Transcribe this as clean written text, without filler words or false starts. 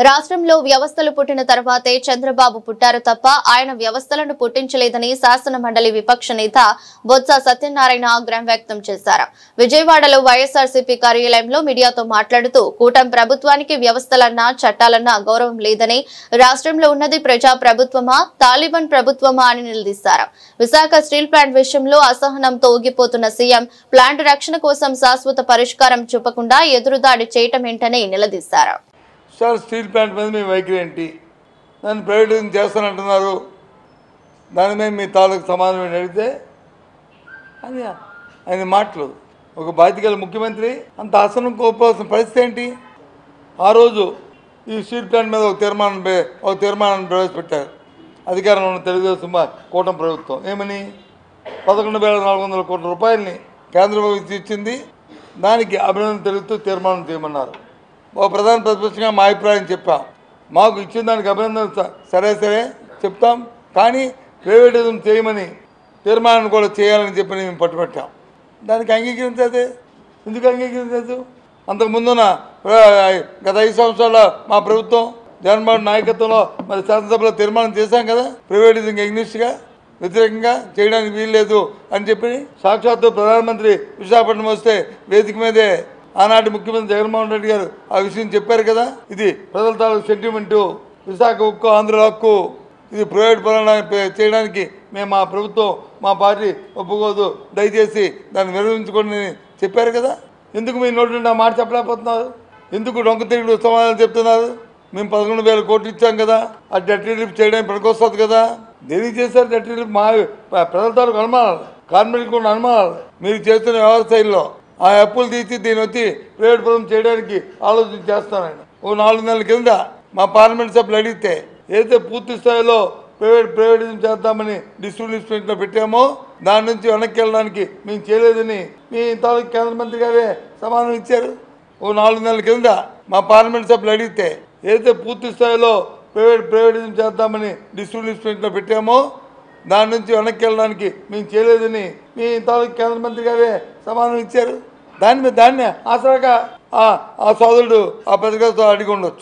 రాష్ట్రంలో వ్యవస్థలు పుట్టిన తర్వాతే చంద్రబాబు పుట్టారు తప్ప ఆయన వ్యవస్థలను పుట్టించలేదని శాసన మండలి విపక్ష నేత బొత్స సత్యనారాయణ ఆగ్రహం వ్యక్తం చేశారు. విజయవాడలో వైఎస్ఆర్సీపీ కార్యాలయంలో మీడియాతో మాట్లాడుతూ కూటమి ప్రభుత్వానికి వ్యవస్థలన్నా చట్టాలన్నా గౌరవం లేదని, రాష్ట్రంలో ఉన్నది ప్రజా ప్రభుత్వమా తాలిబాన్ ప్రభుత్వమా అని నిలదీశారు. విశాఖ స్టీల్ ప్లాంట్ విషయంలో అసహనంతో ఊగిపోతున్న సీఎం ప్లాంట్ రక్షణ కోసం శాశ్వత పరిష్కారం చూపకుండా ఎదురుదాడి చేయటం ఏంటని నిలదీశారు. సార్, స్టీల్ ప్లాంట్ మీద మీ వైఖరి ఏంటి? దాన్ని ప్రైవేటైజేషన్ చేస్తానంటున్నారు. దాని మీద మీ తాలూకు సమాధానం అడిగితే అది ఆయన మాటలు. ఒక బాధ్యత ముఖ్యమంత్రి అంత ఆసనం కోల్పోవాల్సిన పరిస్థితి ఏంటి? ఆ రోజు ఈ స్టీల్ ప్లాంట్ మీద ఒక తీర్మానాన్ని ప్రవేశపెట్టారు అధికారంలో ఉన్న తెలుగుదేశం కూటమి ప్రభుత్వం. ఏమని 11,400 కోట్ల రూపాయలని కేంద్ర ప్రభుత్వం ఇచ్చింది. దానికి అభినందన తెలుపుతూ తీర్మానం చేయమన్నారు. ఓ ప్రధాన ప్రతిపక్షంగా మా అభిప్రాయం చెప్పాం. మాకు ఇచ్చిన దానికి అభినందన సరే చెప్తాం, కానీ ప్రైవేటిజం చేయమని తీర్మానాన్ని కూడా చేయాలని చెప్పి మేము పట్టుబట్టాం. దానికి అంగీకరించదు. ఎందుకు అంగీకరించదు? అంతకుముందున్న గత 5 సంవత్సరాల మా ప్రభుత్వం జగన్మోహన్ నాయకత్వంలో మరి శాసనసభలో తీర్మానం చేశాం కదా, ప్రైవేటిజంకి ఎగ్నిస్ట్గా వ్యతిరేకంగా చేయడానికి వీల్లేదు అని చెప్పి. సాక్షాత్తు ప్రధానమంత్రి విశాఖపట్నం వస్తే వేదిక మీదే ఆనాటి ముఖ్యమంత్రి జగన్మోహన్ రెడ్డి గారు ఆ విషయం చెప్పారు కదా. ఇది ప్రజల తాలూకు సెంటిమెంటు, విశాఖ హక్కు, ఆంధ్ర హక్కు, ఇది ప్రైవేట్ పరంగా చేయడానికి మేము మా ప్రభుత్వం మా పార్టీ ఒప్పుకోదు, దయచేసి దాన్ని విరమించుకోండి చెప్పారు కదా. ఎందుకు మీ నోటి నుండి ఆ మాట చెప్పలేకపోతున్నారు? ఎందుకు డొంక తిరుగుడు సమాధానం చెప్తున్నారు? మేము 11,000 కోట్లు ఇచ్చాం కదా, ఆ డెట్ రిలీఫ్ చేయడానికి పనికొస్తుంది కదా. దేనికి చేశారు డెట్ రిలీఫ్? మా ప్రజల తాలూకు అనుమానాలు, కార్మికులకు ఉన్న అనుమానాలు, మీరు చేస్తున్న వ్యవస్థల్లో ఆ అప్పులు తీసి దీన్ని వచ్చి ప్రైవేట్ పరం చేయడానికి ఆలోచన చేస్తానండి. ఓ 4 నెలల కింద మా పార్లమెంట్ సభ్యులు అడిగితే ఏదైతే పూర్తి స్థాయిలో ప్రైవేటిజం చేద్దామని డిస్ట్రిబ్యూషన్లో పెట్టామో దాని నుంచి వెనక్కి వెళ్ళడానికి మేము చేయలేదని మీ తాలూకు కేంద్ర మంత్రి గారే సమాధానం ఇచ్చారు. ఓ 4 నెలల కింద మా పార్లమెంట్ సభ్యులు అడిగితే ఏదైతే పూర్తి స్థాయిలో ప్రైవేటిజం చేద్దామని డిస్ట్రిబ్యూషన్లో పెట్టామో దాని నుంచి వెనక్కి వెళ్ళడానికి మేము చేయలేదని మీ తాలూకు కేంద్ర మంత్రి గారే సమాధానం ఇచ్చారు. దాన్ని ఆసరాగా ఆ సోదరుడు ఆ పథకాలతో అడిగి ఉండొచ్చు.